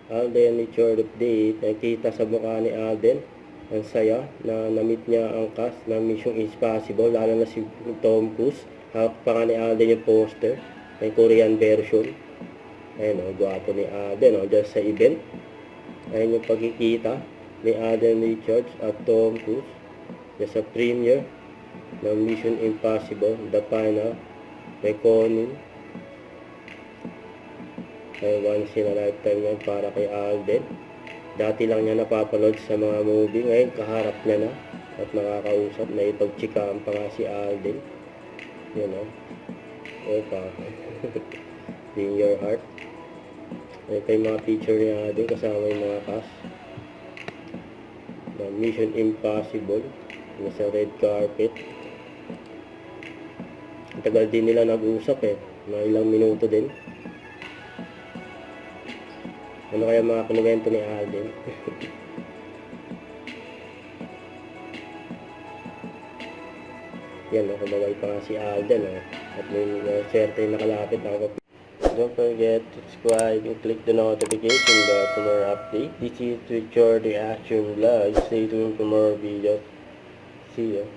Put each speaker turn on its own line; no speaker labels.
Alden Richard update. Nakita sa mukha ni Alden ang saya na na-meet niya ang cast ng Mission Impossible, lalo na si Tom Cruise. Hawak pa nga ni Alden yung poster, may Korean version. Ayun o, gwapo ni Alden o, dyan sa event. Ayun yung pagkikita ni Alden Richards at Tom Cruise dyan sa premiere ng Mission Impossible, The Final Reckoning. Ay once in a lifetime yan para kay Alden. Dati lang niya napapanood sa mga movie, ngayon kaharap niya na at nakakausap, na ipagtsikaan pa nga si Alden. You know, opa. In your heart. Ito yung mga picture ni Alden kasama yung mga cast na Mission Impossible nasa red carpet. Tagal din nila nag-usap mga ilang minuto din. Ano kaya mga kinuwento ni Alden? Yan, kumaway pa nga si Alden. At may swerte yung nakalapit. Don't forget to subscribe and click the notification bell for more updates. This is Richard Reaction Vlog. Stay tuned for more videos. See ya.